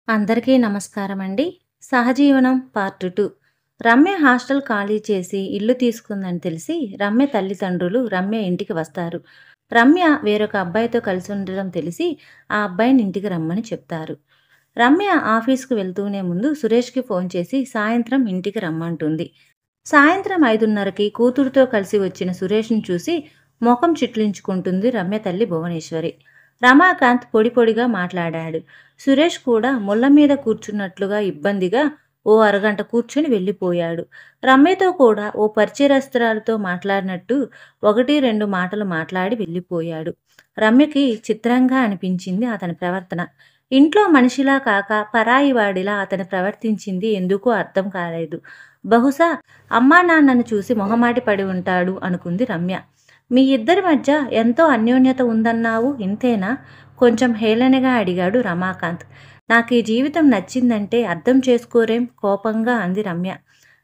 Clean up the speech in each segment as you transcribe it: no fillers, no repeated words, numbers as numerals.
అందరికీ నమస్కారం అండి. సహజీవనం పార్ట్ 2. రమ్య హాస్టల్ ఖాళీ చేసి ఇల్లు తీసుకుందని తెలిసి రమ్య తల్లిదండ్రులు రమ్య ఇంటికి వస్తారు. రమ్య వేరొక అబ్బాయితో కలిసి ఉండడం తెలిసి ఆ అబ్బాయిని ఇంటికి రమ్మని చెప్తారు. రమ్య ఆఫీస్‌కు వెళ్తూనే ముందు సురేష్‌కి ఫోన్ చేసి సాయంత్రం ఇంటికి రమ్మంటుంది. సాయంత్రం 5:30కి కూతురుతో కలిసి వచ్చిన సురేష్‌ని చూసి మొఖం చిట్లించుకుంటుంది రమ్య తల్లి భువనేశ్వరి. రమాకాంత్ పొడి పొడిగా మాట్లాడాడు. సురేష్ కూడా ముళ్ళ మీద కూర్చున్నట్లుగా ఇబ్బందిగా ఓ అరగంట కూర్చుని వెళ్ళిపోయాడు. రమ్యతో కూడా ఓ పరిచయస్తురాలితో మాట్లాడినట్టు 1, 2 మాటలు మాట్లాడి వెళ్ళిపోయాడు. రమ్యకి చిత్రంగా అనిపించింది అతని ప్రవర్తన. ఇంట్లో మనిషిలా కాక పరాయివాడిలా అతను ప్రవర్తించింది ఎందుకో అర్థం కాలేదు. బహుశా అమ్మానాన్నను చూసి మొహమాటి పడి ఉంటాడు అనుకుంది రమ్య. మీ ఇద్దరి మధ్య ఎంతో అన్యోన్యత ఉందన్నావు, ఇంతేనా? కొంచెం హేళనగా అడిగాడు రమాకాంత్. నాకీ జీవితం నచ్చిందంటే అర్థం చేసుకోరేం? కోపంగా అంది రమ్య.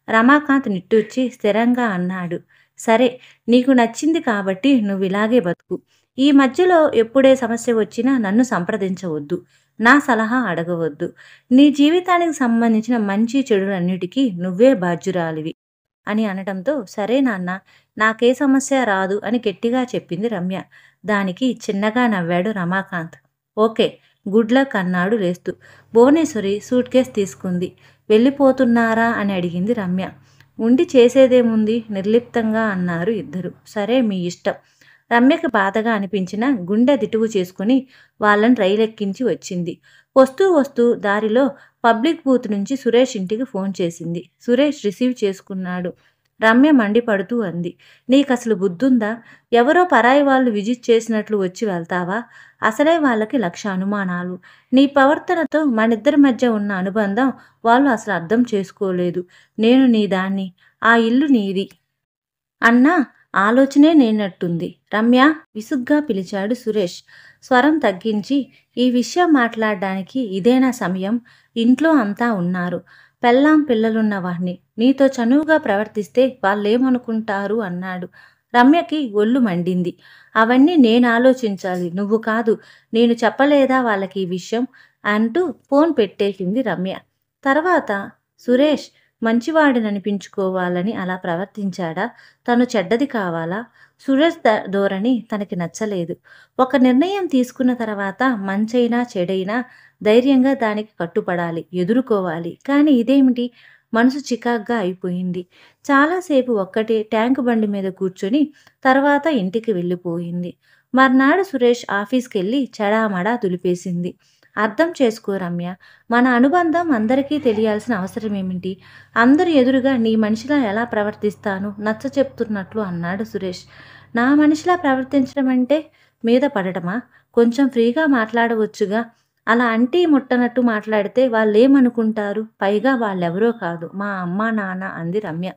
రమాకాంత్ నిట్టూర్చి స్థిరంగా అన్నాడు. సరే, నీకు నచ్చింది కాబట్టి నువ్విలాగే బతుకు. ఈ మధ్యలో ఎప్పుడే సమస్య వచ్చినా నన్ను సంప్రదించవద్దు. నా సలహా అడగవద్దు. నీ జీవితానికి సంబంధించిన మంచి చెడులన్నిటికీ నువ్వే బాధ్యురాలివి అని అనటంతో, సరే నాన్న, నాకే సమస్య రాదు అని గట్టిగా చెప్పింది రమ్య. దానికి చిన్నగా నవ్వాడు రమాకాంత్. ఓకే, గుడ్ లక్ అన్నాడు లేస్తూ. భువనేశ్వరి సూట్ కేస్ తీసుకుంది. వెళ్ళిపోతున్నారా అని అడిగింది రమ్య. ఉండి చేసేదేముంది, నిర్లిప్తంగా అన్నారు ఇద్దరు. సరే, మీ ఇష్టం. రమ్యకి బాధగా అనిపించిన గుండె దిటువు చేసుకుని వాళ్ళని రైలెక్కించి వచ్చింది. వస్తూ వస్తూ దారిలో పబ్లిక్ బూత్ నుంచి సురేష్ ఇంటికి ఫోన్ చేసింది. సురేష్ రిసీవ్ చేసుకున్నాడు. రమ్య మండిపడుతూ అంది. నీకసలు బుద్ధుందా? ఎవరో పరాయి వాళ్ళు విజిట్ చేసినట్లు వచ్చి వెళ్తావా? అసలే వాళ్ళకి 1,00,000 అనుమానాలు. నీ ప్రవర్తనతో మనిద్దరి మధ్య ఉన్న అనుబంధం వాళ్ళు అసలు అర్థం చేసుకోలేదు. నేను నీ దాన్ని, ఆ ఇల్లు నీది అన్న ఆలోచనే లేనట్టుంది. రమ్య, విసుగ్గా పిలిచాడు సురేష్. స్వరం తగ్గించి, ఈ విషయం మాట్లాడడానికి ఇదేనా సమయం? ఇంట్లో అంతా ఉన్నారు. పెళ్ళాం పిల్లలున్న వాణ్ణి నీతో చనువుగా ప్రవర్తిస్తే వాళ్ళేమనుకుంటారు అన్నాడు. రమ్యకి ఒళ్ళు మండింది. అవన్నీ నేను ఆలోచించాలి, నువ్వు కాదు. నేను చెప్పలేదా వాళ్ళకి ఈ విషయం అంటూ ఫోన్ పెట్టేసింది రమ్య. తర్వాత సురేష్ మంచివాడిననిపించుకోవాలని అలా ప్రవర్తించాడా? తను చెడ్డది కావాలా? సురేష్ ధోరణి తనకి నచ్చలేదు. ఒక నిర్ణయం తీసుకున్న తర్వాత మంచైనా చెడైనా ధైర్యంగా దానికి కట్టుపడాలి, ఎదుర్కోవాలి. కానీ ఇదేమిటి? మనసు చికాగ్గా అయిపోయింది. చాలాసేపు ఒక్కటే ట్యాంకు బండి మీద కూర్చొని తర్వాత ఇంటికి వెళ్ళిపోయింది. మర్నాడు సురేష్ ఆఫీస్కెళ్ళి చెడామడా దులిపేసింది. అర్థం చేసుకో రమ్య, మన అనుబంధం అందరికీ తెలియాల్సిన అవసరమేమిటి? అందరి ఎదురుగా నీ మనిషిలా ఎలా ప్రవర్తిస్తాను? నచ్చ చెప్తున్నట్లు అన్నాడు సురేష్. నా మనిషిలా ప్రవర్తించడం అంటే మీద పడటమా? కొంచెం ఫ్రీగా మాట్లాడవచ్చుగా. అలా అంటీ ముట్టనట్టు మాట్లాడితే వాళ్ళేమనుకుంటారు? పైగా వాళ్ళెవరో కాదు, మా అమ్మా నాన్న అంది రమ్య.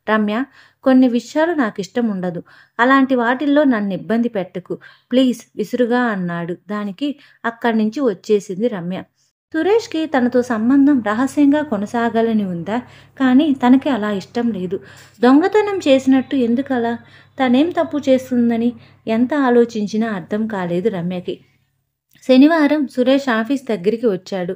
రమ్య, కొన్ని విషయాలు నాకిష్టం ఉండదు. అలాంటి వాటిల్లో నన్ను ఇబ్బంది పెట్టకు ప్లీజ్ విసురుగా అన్నాడు. దానికి అక్కడి నుంచి వచ్చేసింది రమ్య. సురేష్కి తనతో సంబంధం రహస్యంగా కొనసాగాలని ఉందా? కానీ తనకి అలా ఇష్టం లేదు. దొంగతనం చేసినట్టు ఎందుకలా? తనేం తప్పు చేస్తుందని ఎంత ఆలోచించినా అర్థం కాలేదు రమ్యకి. శనివారం సురేష్ ఆఫీస్ దగ్గరికి వచ్చాడు.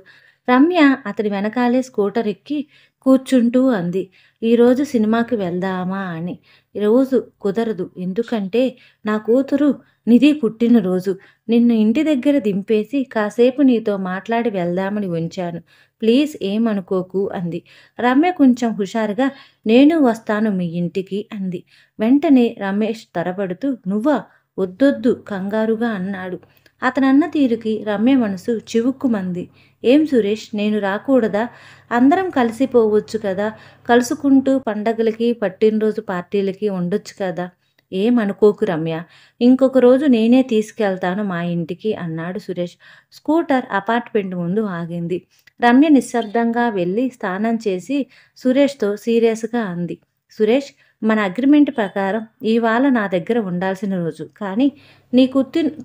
రమ్య అతడి వెనకాలే స్కూటర్ ఎక్కి కూర్చుంటూ అంది. ఈరోజు సినిమాకి వెళ్దామా అని. ఈరోజు కుదరదు. ఎందుకంటే నా కూతురు నిధి పుట్టినరోజు. నిన్ను ఇంటి దగ్గర దింపేసి కాసేపు నీతో మాట్లాడి వెళ్దామని ఉంచాను. ప్లీజ్ ఏమనుకోకు అంది. రమ్య కొంచెం హుషారుగా నేను వస్తాను మీ ఇంటికి అంది. వెంటనే రమేష్ తడబడుతూ నువ్వా? వద్దొద్దు కంగారుగా అన్నాడు. అతనన్న తీరుకి రమ్య మనసు చివుక్కుమంది. ఏం సురేష్, నేను రాకూడదా? అందరం కలిసిపోవచ్చు కదా. కలుసుకుంటూ పండగలకి పుట్టినరోజు పార్టీలకి ఉండొచ్చు కదా. ఏమనుకోకు రమ్య, ఇంకొక రోజు నేనే తీసుకెళ్తాను మా ఇంటికి అన్నాడు సురేష్. స్కూటర్ అపార్ట్మెంట్ ముందు ఆగింది. రమ్య నిశ్శబ్దంగా వెళ్ళి స్నానం చేసి సురేష్తో సీరియస్గా అంది. సురేష్, మన అగ్రిమెంట్ ప్రకారం ఇవాళ నా దగ్గర ఉండాల్సిన రోజు, కానీ నీ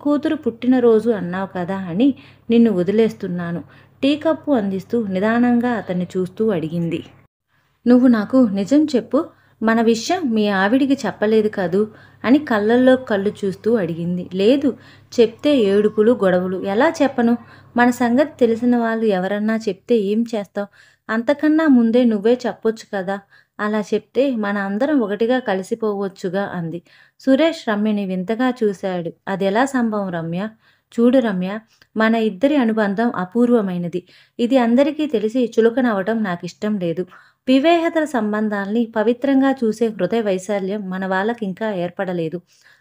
కూతురు పుట్టినరోజు అన్నావు కదా అని నిన్ను వదిలేస్తున్నాను. టీ కప్పు అందిస్తూ నిదానంగా అతన్ని చూస్తూ అడిగింది. నువ్వు నాకు నిజం చెప్పు. మన విషయం మీ ఆవిడికి చెప్పలేదు కదూ అని కళ్ళల్లో కళ్ళు చూస్తూ అడిగింది. లేదు, చెప్తే ఏడుపులు, గొడవలు. ఎలా చెప్పను? మన సంగతి తెలిసిన వాళ్ళు ఎవరన్నా చెప్తే ఏం చేస్తావు? అంతకన్నా ముందే నువ్వే చెప్పొచ్చు కదా! అలా చెప్తే మన అందరం ఒకటిగా కలిసిపోవచ్చుగా అంది. సురేష్ రమ్యని వింతగా చూశాడు. అదెలా సంభవం రమ్య? చూడు రమ్య, మన ఇద్దరి అనుబంధం అపూర్వమైనది. ఇది అందరికీ తెలిసి చులకనవ్వటం నాకిష్టం లేదు. వివాహేతర సంబంధాల్ని పవిత్రంగా చూసే హృదయ వైశాల్యం మన వాళ్ళకింకా ఏర్పడలేదు.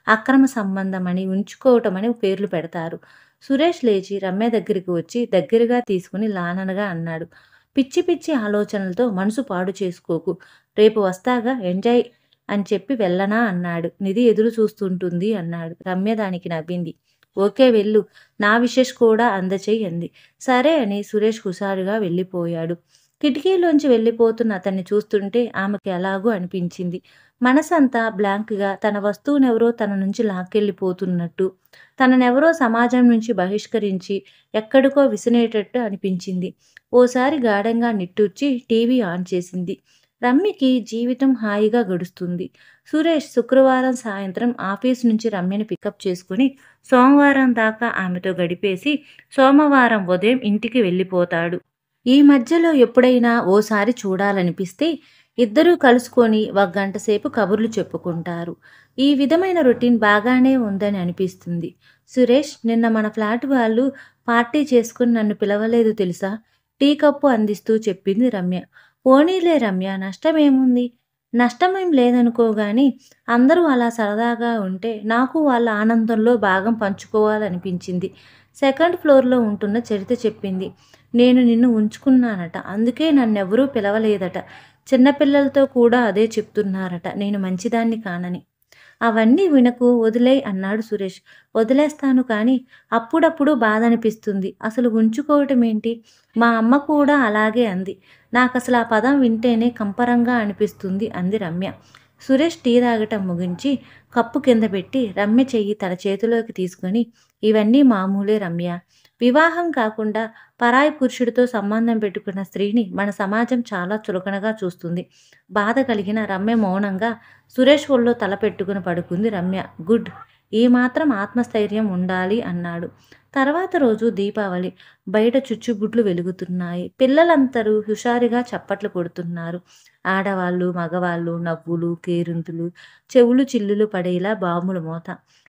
అక్రమ సంబంధమని, ఉంచుకోవటమని పేర్లు పెడతారు. సురేష్ లేచి రమ్య దగ్గరికి వచ్చి దగ్గరగా తీసుకుని లాలనగా అన్నాడు. పిచ్చి పిచ్చి ఆలోచనలతో మనసు పాడు చేసుకోకు. రేపు వస్తాగా, ఎంజాయ్ అని చెప్పి వెళ్ళనా అన్నాడు. నిధి ఎదురు చూస్తుంటుంది అన్నాడు. రమ్య దానికి నవ్వింది. ఓకే వెళ్ళు, నా విషెస్ కూడా అందచేయి అంది. సరే అని సురేష్ హుషారుగా వెళ్ళిపోయాడు. కిటికీలోంచి వెళ్ళిపోతున్న అతన్ని చూస్తుంటే ఆమెకి ఎలాగో అనిపించింది. మనసంతా బ్లాంక్గా, తన వస్తువునెవరో తన నుంచి లాక్కెళ్ళిపోతున్నట్టు, తననెవరో సమాజం నుంచి బహిష్కరించి ఎక్కడికో విసినేటట్టు అనిపించింది. ఓసారి గాఢంగా నిట్టూర్చి టీవీ ఆన్ చేసింది. రమ్యకి జీవితం హాయిగా గడుస్తుంది. సురేష్ శుక్రవారం సాయంత్రం ఆఫీస్ నుంచి రమ్యని పికప్ చేసుకుని సోమవారం దాకా ఆమెతో గడిపేసి సోమవారం ఉదయం ఇంటికి వెళ్ళిపోతాడు. ఈ మధ్యలో ఎప్పుడైనా ఓసారి చూడాలనిపిస్తే ఇద్దరూ కలుసుకొని ఒక గంట సేపు కబుర్లు చెప్పుకుంటారు. ఈ విధమైన రొటీన్ బాగానే ఉందని అనిపిస్తుంది. సురేష్, నిన్న మన ఫ్లాట్ వాళ్ళు పార్టీ చేసుకుని నన్ను పిలవలేదు తెలుసా? టీ కప్పు అందిస్తూ చెప్పింది రమ్య. పోనీలే రమ్య, నష్టమేముంది? నష్టమేం లేదనుకోగాని అందరూ అలా సరదాగా ఉంటే నాకు వాళ్ళ ఆనందంలో భాగం పంచుకోవాలనిపించింది. సెకండ్ ఫ్లోర్లో ఉంటున్న చరిత చెప్పింది. నేను నిన్ను ఉంచుకున్నానట, అందుకే నన్నెవరూ పిలవలేదట. చిన్నపిల్లలతో కూడా అదే చెప్తున్నారట, నేను మంచిదాన్ని కానని. అవన్నీ వినకు, వదిలేయ్ అన్నాడు సురేష్. వదిలేస్తాను కానీ అప్పుడప్పుడు బాధనిపిస్తుంది. అసలు ఉంచుకోవటమేంటి? మా అమ్మ కూడా అలాగే అంది. నాకసలు ఆ పదం వింటేనే కంపరంగా అనిపిస్తుంది అంది రమ్య. సురేష్ టీ తాగటం ముగించి కప్పు కింద పెట్టి రమ్య చెయ్యి తన చేతిలోకి తీసుకుని, ఇవన్నీ మామూలే రమ్య. వివాహం కాకుండా పరాయి పురుషుడితో సంబంధం పెట్టుకున్న స్త్రీని మన సమాజం చాలా చులకనగా చూస్తుంది. బాధ కలిగిన రమ్య మౌనంగా సురేష్ ఒళ్ళో తల పెట్టుకుని పడుకుంది రమ్య. గుడ్, ఈ మాత్రం ఆత్మస్థైర్యం ఉండాలి అన్నాడు. తర్వాత రోజు దీపావళి. బయట చుచ్చుబుడ్లు వెలుగుతున్నాయి. పిల్లలందరూ హుషారుగా చప్పట్లు కొడుతున్నారు. ఆడవాళ్ళు, మగవాళ్ళు నవ్వులు, కేరింతలు, చెవులు చిల్లులు పడేలా బాంబుల మోత.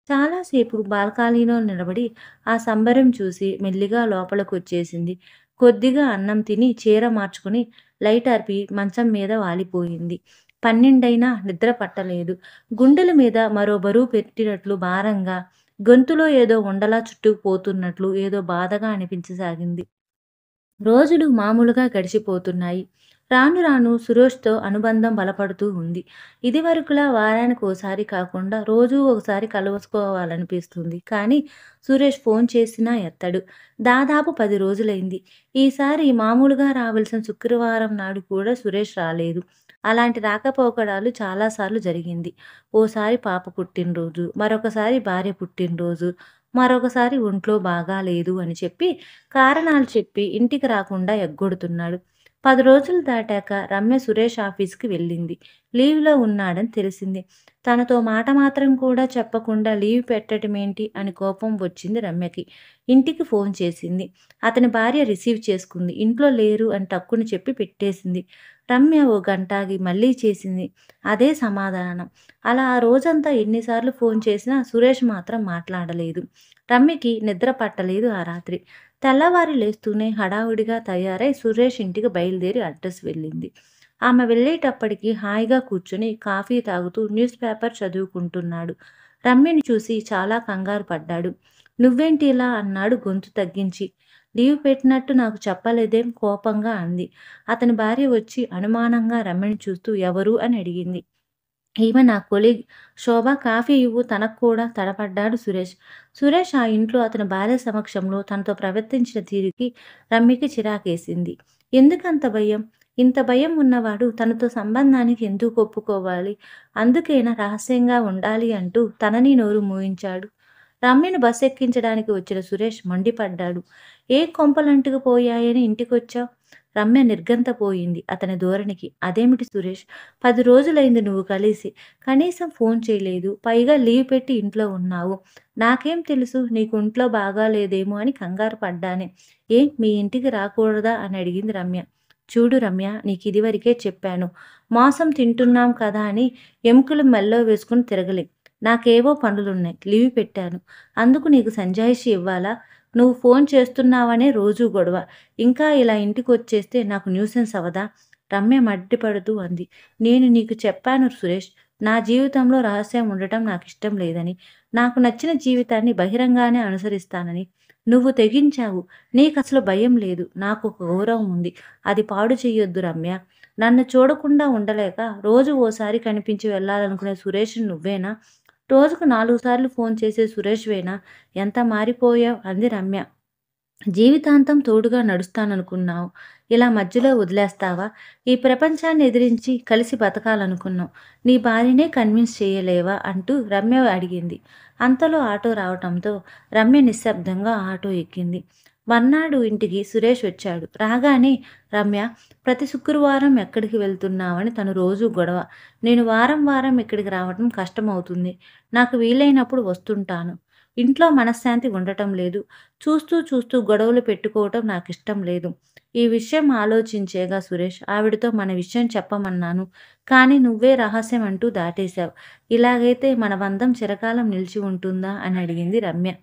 చాలాసేపు బాల్కనీలో నిలబడి ఆ సంబరం చూసి మెల్లిగా లోపలికి వచ్చేసింది. కొద్దిగా అన్నం తిని చీర మార్చుకుని లైట్ ఆర్పి మంచం మీద వాలిపోయింది. 12 అయినా నిద్ర పట్టలేదు. గుండెల మీద మరో బరువు పెట్టినట్లు భారంగా, గొంతులో ఏదో ఉండలా చుట్టుకుపోతున్నట్లు ఏదో బాధగా అనిపించసాగింది. రోజులు మామూలుగా గడిచిపోతున్నాయి. రాను రాను సురేష్‌తో అనుబంధం బలపడుతూ ఉంది. ఇదివరకులా వారానికి ఓసారి కాకుండా రోజూ ఒకసారి కలుసుకోవాలనిపిస్తుంది. కానీ సురేష్ ఫోన్ చేసినా ఎత్తడు. దాదాపు 10 రోజులైంది. ఈసారి మామూలుగా రావాల్సిన శుక్రవారం నాడు కూడా సురేష్ రాలేదు. అలాంటి రాకపోకడాలు చాలాసార్లు జరిగింది. ఓసారి పాప పుట్టినరోజు, మరొకసారి భార్య పుట్టినరోజు, మరొకసారి ఒంట్లో బాగాలేదు అని చెప్పి కారణాలు చెప్పి ఇంటికి రాకుండా ఎగ్గొడుతున్నాడు. 10 రోజులు దాటాక రమ్య సురేష్ ఆఫీస్‌కి వెళ్ళింది. లీవ్‌లో ఉన్నాడని తెలిసింది. తనతో మాట మాత్రం కూడా చెప్పకుండా లీవ్ పెట్టటమేంటి అని కోపం వచ్చింది రమ్యకి. ఇంటికి ఫోన్ చేసింది. అతని భార్య రిసీవ్ చేసుకుంది. ఇంట్లో లేరు అని టక్కున చెప్పి పెట్టేసింది. రమ్య ఓ గంటాగి మళ్ళీ చేసింది. అదే సమాధానం. అలా ఆ రోజంతా ఎన్నిసార్లు ఫోన్ చేసినా సురేష్ మాత్రం మాట్లాడలేదు. రమ్యకి నిద్ర పట్టలేదు ఆ రాత్రి. తెల్లవారి లేస్తూనే హడావుడిగా తయారై సురేష్ ఇంటికి బయలుదేరి అడ్రస్ వెళ్ళింది. ఆమె వెళ్ళేటప్పటికి హాయిగా కూర్చుని కాఫీ తాగుతూ న్యూస్ పేపర్ చదువుకుంటున్నాడు. రమ్యని చూసి చాలా కంగారు పడ్డాడు. నువ్వేంటి ఇలా అన్నాడు గొంతు తగ్గించి. లీవ్ పెట్టినట్టు నాకు చెప్పలేదేం కోపంగా అంది. అతని భార్య వచ్చి అనుమానంగా రమ్యని చూస్తూ ఎవరు అని అడిగింది. ఈమె నా కొలీగ్ శోభ, కాఫీ ఇవ్వు తనకు కూడా తడపడ్డాడు సురేష్. సురేష్ ఆ ఇంట్లో అతని భార్య సమక్షంలో తనతో ప్రవర్తించిన తీరుకి రమ్యకి చిరాకేసింది. ఎందుకంత భయం? ఇంత భయం ఉన్నవాడు తనతో సంబంధానికి ఎందుకు ఒప్పుకోవాలి? అందుకేనా రహస్యంగా ఉండాలి అంటూ తనని నోరు మూయించాడు. రమ్యను బస్ ఎక్కించడానికి వచ్చిన సురేష్ మండిపడ్డాడు. ఏ కొంపలంటుకు పోయాయని ఇంటికొచ్చావు? రమ్య నిర్ఘంతపోయింది అతని ధోరణికి. అదేమిటి సురేష్, 10 రోజులైంది నువ్వు కలిసి. కనీసం ఫోన్ చేయలేదు. పైగా లీవ్ పెట్టి ఇంట్లో ఉన్నావు. నాకేం తెలుసు నీకు ఒంట్లో బాగాలేదేమో అని కంగారు పడ్డానే. ఏం మీ ఇంటికి రాకూడదా అని అడిగింది రమ్య. చూడు రమ్య, నీకిదివరకే చెప్పాను. మాంసం తింటున్నాం కదా అని ఎముకలు మెల్లో వేసుకుని తిరగలేం. నాకేవో పనులున్నాయి. లీవ్ పెట్టాను. అందుకు నీకు సంజాయిషీ ఇవ్వాలా? నువ్వు ఫోన్ చేస్తున్నావనే రోజూ గొడవ. ఇంకా ఇలా ఇంటికొచ్చేస్తే నాకు న్యూసెన్స్ అవ్వదా? రమ్య మండిపడుతూ అంది. నేను నీకు చెప్పాను సురేష్. నా జీవితంలో రహస్యం ఉండటం నాకిష్టం లేదని. నాకు నచ్చిన జీవితాన్ని బహిరంగానే అనుసరిస్తానని. నువ్వు తెగించావు. నీకసలు భయం లేదు. నాకొక గౌరవం ఉంది. అది పాడు చెయ్యొద్దు రమ్య. నన్ను చూడకుండా ఉండలేక రోజు ఓసారి కనిపించి వెళ్ళాలనుకునే సురేష్ నువ్వేనా? రోజుకు 4 సార్లు ఫోన్ చేసే సురేష్‌వేనా? ఎంత మారిపోయావ్ అంది రమ్య. జీవితాంతం తోడుగా నడుస్తాననుకున్నావు. ఇలా మధ్యలో వదిలేస్తావా? ఈ ప్రపంచాన్ని ఎదిరించి కలిసి బతకాలనుకున్నాం. నీ భార్యనే కన్విన్స్ చేయలేవా? అంటూ రమ్య అడిగింది. అంతలో ఆటో రావటంతో రమ్య నిశ్శబ్దంగా ఆటో ఎక్కింది. మర్నాడు ఇంటికి సురేష్ వచ్చాడు. రాగానే రమ్య, ప్రతి శుక్రవారం ఎక్కడికి వెళ్తున్నావని తను రోజూ గొడవ. నేను వారం వారం ఇక్కడికి రావటం కష్టమవుతుంది. నాకు వీలైనప్పుడు వస్తుంటాను. ఇంట్లో మనశ్శాంతి ఉండటం లేదు. చూస్తూ చూస్తూ గొడవలు పెట్టుకోవటం నాకిష్టం లేదు. ఈ విషయం ఆలోచించేగా సురేష్ ఆవిడతో మన విషయం చెప్పమన్నాను. కానీ నువ్వే రహస్యం అంటూ దాటేశావు. ఇలాగైతే మన బంధం చిరకాలం నిలిచి ఉంటుందా అని అడిగింది రమ్య.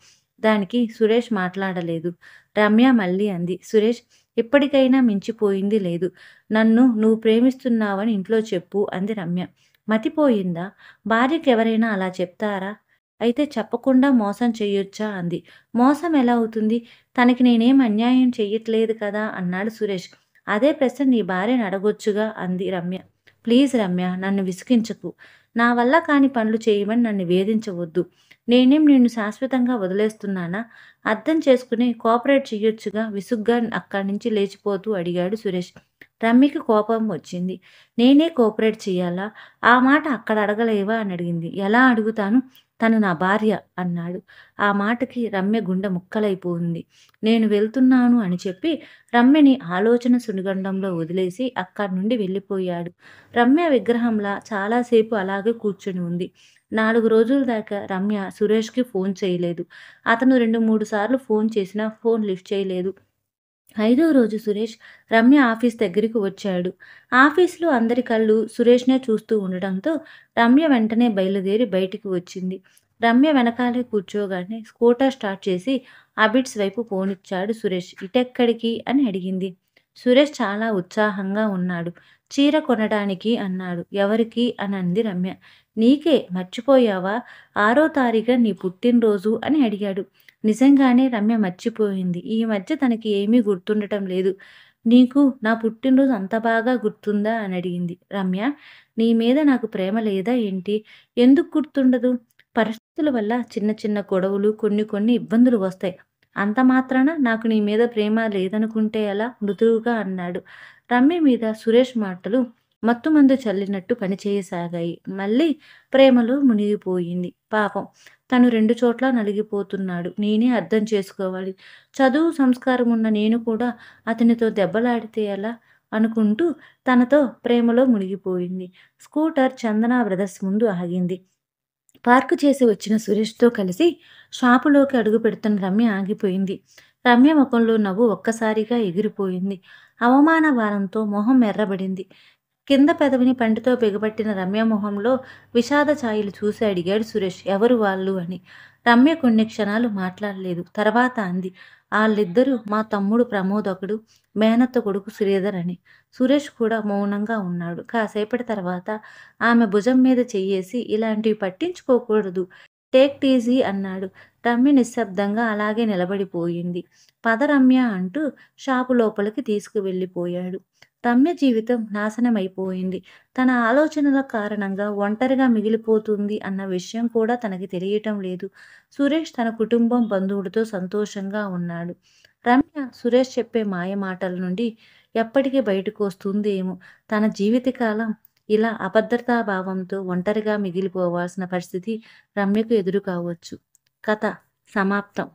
దానికి సురేష్ మాట్లాడలేదు. రమ్య మళ్ళీ అంది. సురేష్, ఇప్పటికైనా మించిపోయింది లేదు. నన్ను నువ్వు ప్రేమిస్తున్నావని ఇంట్లో చెప్పు అంది రమ్య. మతిపోయిందా? భార్యకెవరైనా అలా చెప్తారా? అయితే చెప్పకుండా మోసం చెయ్యొచ్చా అంది. మోసం ఎలా అవుతుంది? తనకి నేనేం అన్యాయం చెయ్యట్లేదు కదా అన్నాడు సురేష్. అదే ప్రశ్న నీ భార్యని అడగొచ్చుగా అంది రమ్య. ప్లీజ్ రమ్య, నన్ను విసిగించకు. నా వల్ల కాని పనులు చేయమని నన్ను వేధించవద్దు. నేనేం నిన్ను శాశ్వతంగా వదిలేస్తున్నానా? అర్థం చేసుకుని కోఆపరేట్ చెయ్యొచ్చుగా విసుగ్గా అక్కడి నుంచి లేచిపోతూ అడిగాడు సురేష్. రమ్యకి కోపం వచ్చింది. నేనే కోఆపరేట్ చెయ్యాలా? ఆ మాట అక్కడ అడగలేవా అని అడిగింది. ఎలా అడుగుతాను? తను నా భార్య అన్నాడు. ఆ మాటకి రమ్య గుండె ముక్కలైపోయింది. నేను వెళ్తున్నాను అని చెప్పి రమ్యని ఆలోచన సుడిగుండంలో వదిలేసి అక్కడి నుండి వెళ్ళిపోయాడు. రమ్య విగ్రహంలా చాలాసేపు అలాగే కూర్చొని ఉంది. 4 రోజుల దాకా రమ్య సురేష్‌కి ఫోన్ చేయలేదు. అతను 2, 3 సార్లు ఫోన్ చేసినా ఫోన్ లిఫ్ట్ చేయలేదు. ఐదో రోజు సురేష్ రమ్య ఆఫీస్ దగ్గరికి వచ్చాడు. ఆఫీస్‌లో అందరి కళ్ళు సురేష్‌నే చూస్తూ ఉండడంతో రమ్య వెంటనే బయలుదేరి బయటికి వచ్చింది. రమ్య వెనకాలే కూర్చోగానే స్కూటర్ స్టార్ట్ చేసి అబిడ్స్ వైపు పోనిచ్చాడు సురేష్. ఇటెక్కడికి అని అడిగింది. సురేష్ చాలా ఉత్సాహంగా ఉన్నాడు. చీర కొనడానికి అన్నాడు. ఎవరికి అని అంది రమ్య. నీకే, మర్చిపోయావా? 6వ తారీఖున నీ పుట్టినరోజు అని అడిగాడు. నిజంగానే రమ్య మర్చిపోయింది. ఈ మధ్య తనకి ఏమీ గుర్తుండటం లేదు. నీకు నా పుట్టినరోజు అంత బాగా గుర్తుందా అని అడిగింది. రమ్య, నీ మీద నాకు ప్రేమ లేదా ఏంటి? ఎందుకు గుర్తుండదు? పరిస్థితుల వల్ల చిన్న చిన్న గొడవలు, కొన్ని కొన్ని ఇబ్బందులు వస్తాయి. అంత మాత్రాన నాకు నీ మీద ప్రేమ లేదనుకుంటే ఎలా? మృదువుగా అన్నాడు. రమ్య మీద సురేష్ మాటలు మత్తుమందు చల్లినట్టు పనిచేయసాగాయి. మళ్ళీ ప్రేమలో మునిగిపోయింది. పాపం, తను 2 చోట్ల నలిగిపోతున్నాడు. నేనే అర్థం చేసుకోవాలి. చదువు, సంస్కారం ఉన్న నేను కూడా అతనితో దెబ్బలాడితే ఎలా? అనుకుంటూ తనతో ప్రేమలో మునిగిపోయింది. స్కూటర్ చందన బ్రదర్స్ ముందు ఆగింది. పార్కు చేసి వచ్చిన సురేష్‌తో కలిసి షాపులోకి అడుగుపెడుతున్న రమ్య ఆగిపోయింది. రమ్య ముఖంలో నవ్వు ఒక్కసారిగా ఎగిరిపోయింది. అవమాన భారంతో మొహం ఎర్రబడింది. కింద పెదవిని పంటితో బిగపట్టిన రమ్య మొహంలో విషాద ఛాయలు చూసి అడిగాడు సురేష్. ఎవరు వాళ్ళు అని. రమ్య కొన్ని క్షణాలు మాట్లాడలేదు. తర్వాత అంది. ఆళ్ళిద్దరూ మా తమ్ముడు ప్రమోద్ ఒకడు, మేనత్త కొడుకు శ్రీధర్ అని. సురేష్ కూడా మౌనంగా ఉన్నాడు. కాసేపటి తర్వాత ఆమె భుజం మీద చెయ్యేసి ఇలాంటివి పట్టించుకోకూడదు. టేక్ ఈజీ అన్నాడు. రమ్య నిశ్శబ్దంగా అలాగే నిలబడిపోయింది. పద రమ్య అంటూ షాపు లోపలికి తీసుకువెళ్ళిపోయాడు. రమ్య జీవితం నాశనమైపోయింది. తన ఆలోచనల కారణంగా ఒంటరిగా మిగిలిపోతుంది అన్న విషయం కూడా తనకి తెలియటం లేదు. సురేష్ తన కుటుంబం, బంధువులతో సంతోషంగా ఉన్నాడు. రమ్య సురేష్ చెప్పే మాయ మాటల నుండి ఎప్పటికి బయటకు వస్తుందేమో. తన జీవితకాలం ఇలా అభద్రతా భావంతో ఒంటరిగా మిగిలిపోవాల్సిన పరిస్థితి రమ్యకు ఎదురు కావచ్చు. కథ సమాప్తం.